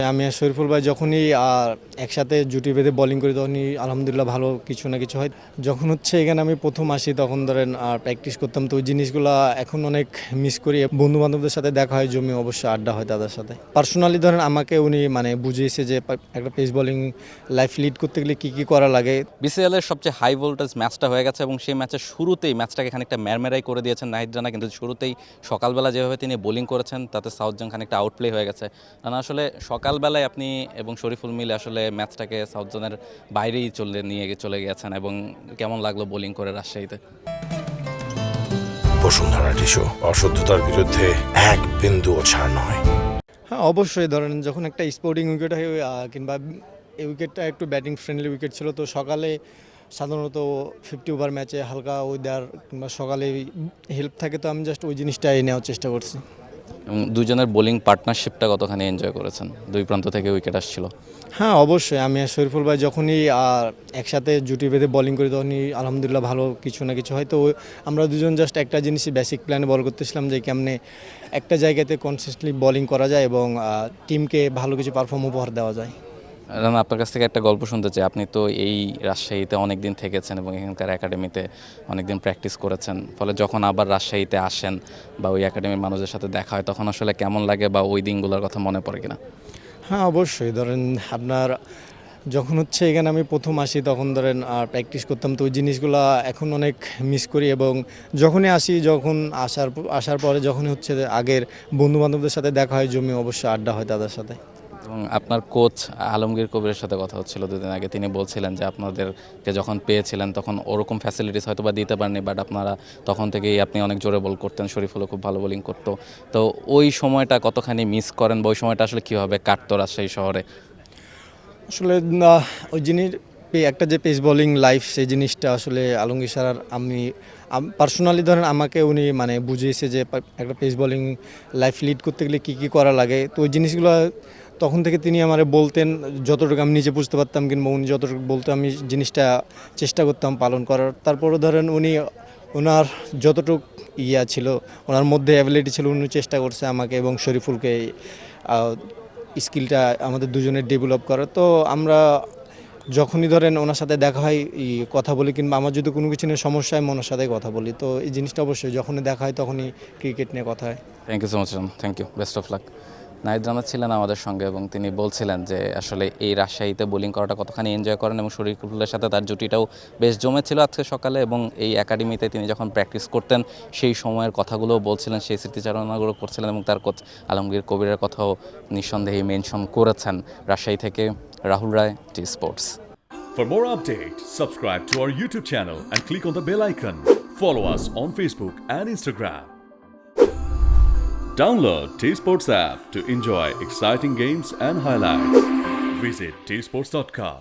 আমি আর শরীফুল ভাই যখনই একসাথে জুটি বেঁধে বোলিং করি তখনই আলহামদুলিল্লাহ ভালো কিছু না কিছু হয়। যখন হচ্ছে এখানে আমি প্রথম আসি তখন ধরেন প্র্যাকটিস করতাম, তো ওই জিনিসগুলো এখন অনেক মিস করি। বন্ধু বান্ধবদের সাথে দেখা হয়, জমি অবশ্যই আড্ডা হয় তাদের সাথে। পার্সোনালি ধরেন আমাকে উনি বুঝিয়েছে যে একটা পেস বোলিং লাইফ লিড করতে গেলে কী কী করা লাগে। বিসিএল এর সবচেয়ে হাই ভোল্টেজ ম্যাচটা হয়ে গেছে এবং সেই ম্যাচের শুরুতেই ম্যাচটাকে খানিকটা ম্যারমেরাই করে দিয়েছেন নাহিদ রানা, কিন্তু শুরুতেই সকালবেলা যেভাবে তিনি বোলিং করেছেন তাতে সাউথজাং খানিকটা আউটপ্লে হয়ে গেছে। রানা আসলে সকালবেলায় আপনি এবং শরীফুল মিলে আসলে ম্যাচটাকে সাউথজানের বাইরেই নিয়ে চলে গেছেন, এবং কেমন লাগলো বোলিং করে রাজশাহীতে? বসুন্ধরা টিস্যু অশুদ্ধতার বিরুদ্ধে এক বিন্দুও ছাড় নয়। হ্যাঁ অবশ্যই, ধরেন যখন একটা স্পোর্টিং উইকেট হয় কিংবা এই উইকেটটা একটু ব্যাটিং ফ্রেন্ডলি উইকেট ছিল, তো সকালে সাধারণত 50 ওভার ম্যাচে হালকা ওয়েদার কিংবা সকালে হেল্প থাকে, তো আমি জাস্ট ওই জিনিসটাই নেওয়ার চেষ্টা করছি। এবং দুজনের বোলিং পার্টনারশিপটা কতখানি এনজয় করেছেন? দুই প্রান্ত থেকে উইকেট আসছিল। হ্যাঁ অবশ্যই, আমি আর শরীফুল ভাই যখনই একসাথে জুটি বেঁধে বোলিং করি তখনই আলহামদুলিল্লাহ ভালো কিছু না কিছু হয়। তো আমরা দুজন জাস্ট একটা জিনিসই বেসিক প্ল্যানে বল করতেছিলাম যে কেমনে একটা জায়গাতে কনসিস্টেন্টলি বোলিং করা যায় এবং টিমকে ভালো কিছু পারফর্ম উপহার দেওয়া যায়। রানা, আপনার কাছ থেকে একটা গল্প শুনতে চাই। আপনি তো এই রাজশাহীতে অনেক দিন থেকেছেন এবং এখানকার একাডেমিতে অনেক দিন প্র্যাকটিস করেছেন, ফলে যখন আবার রাজশাহীতে আসেন বা ওই একাডেমির মানুষদের সাথে দেখা হয় তখন আসলে কেমন লাগে বা ওই দিনগুলোর কথা মনে পড়ে কিনা? হ্যাঁ অবশ্যই, ধরেন আপনার যখন হচ্ছে এখানে আমি প্রথম আসি তখন ধরেন প্র্যাকটিস করতাম, তো ওই জিনিসগুলো এখন অনেক মিস করি। এবং যখনই আসি, আসার পরে যখনই হচ্ছে আগের বন্ধু বান্ধবদের সাথে দেখা হয়, জমি অবশ্যই আড্ডা হয় তাদের সাথে। এবং আপনার কোচ আলমগীর কবিরের সাথে কথা হচ্ছিল দুদিন আগে, তিনি বলছিলেন যে আপনাদেরকে যখন পেয়েছিলেন তখন ওরকম ফ্যাসিলিটিস হয়তো বা দিতে পারেনি, বাট আপনারা তখন থেকেই আপনি অনেক জোরে বল করতেন, শরীফুলও খুব ভালো বোলিং করতো। তো ওই সময়টা কতখানি মিস করেন বা ওই সময়টা আসলে কীভাবে কাটতো রাজশাহী শহরে? আসলে ওই জিনিস একটা যে পেস বোলিং লাইফ, সেই জিনিসটা আসলে আলমগীর স্যার আর আমি পার্সোনালি ধরেন আমাকে উনি বুঝিয়েছে যে একটা পেস বোলিং লাইফ লিড করতে গেলে কী কী করা লাগে। তো ওই জিনিসগুলো তখন থেকে তিনি আমারে বলতেন, যতটুকু আমি নিজে বুঝতে পারতাম কিংবা উনি যতটুকু বলতো আমি জিনিসটা চেষ্টা করতাম পালন করার। তারপরে ধরেন ওনার যতটুকু ছিল, ওনার মধ্যে অ্যাবিলিটি ছিল, উনি চেষ্টা করছে আমাকে এবং শরীফুলকে স্কিলটা আমাদের দুজনের ডেভেলপ করা। তো আমরা যখনই ধরেন ওনার সাথে দেখা হয় কথা বলি, কিংবা আমার যদি কোনো কিছু নিয়ে সমস্যা হয় ওনার সাথে কথা বলি। তো এই জিনিসটা অবশ্যই যখনই দেখা হয় তখনই ক্রিকেট নিয়ে কথা হয়। Thank you so much, thank you, best of luck. Nahid Rana ছিলেন আমাদের সঙ্গে এবং তিনি বলছিলেন যে আসলে এই রাজশাহীতে বোলিং করাটা কতখানি এনজয় করেন, এবং শরীফুলের সাথে তার জুটিটাও বেশ জমেছিল আজকে সকালে। এবং এই একাডেমিতে তিনি যখন প্র্যাকটিস করতেন সেই সময়ের কথাগুলোও বলছিলেন, সেই স্মৃতিচারণাগুলো করছিলেন, এবং তার কোচ আলমগীর কবিরের কথাও নিঃসন্দেহে মেনশন করেছেন। রাজশাহী থেকে রাহুল রায়, T Sports. For more updates, subscribe to our YouTube channel and click on the bell icon. Follow us on Facebook and Instagram. Download T-Sports app to enjoy exciting games and highlights. Visit tsports.com.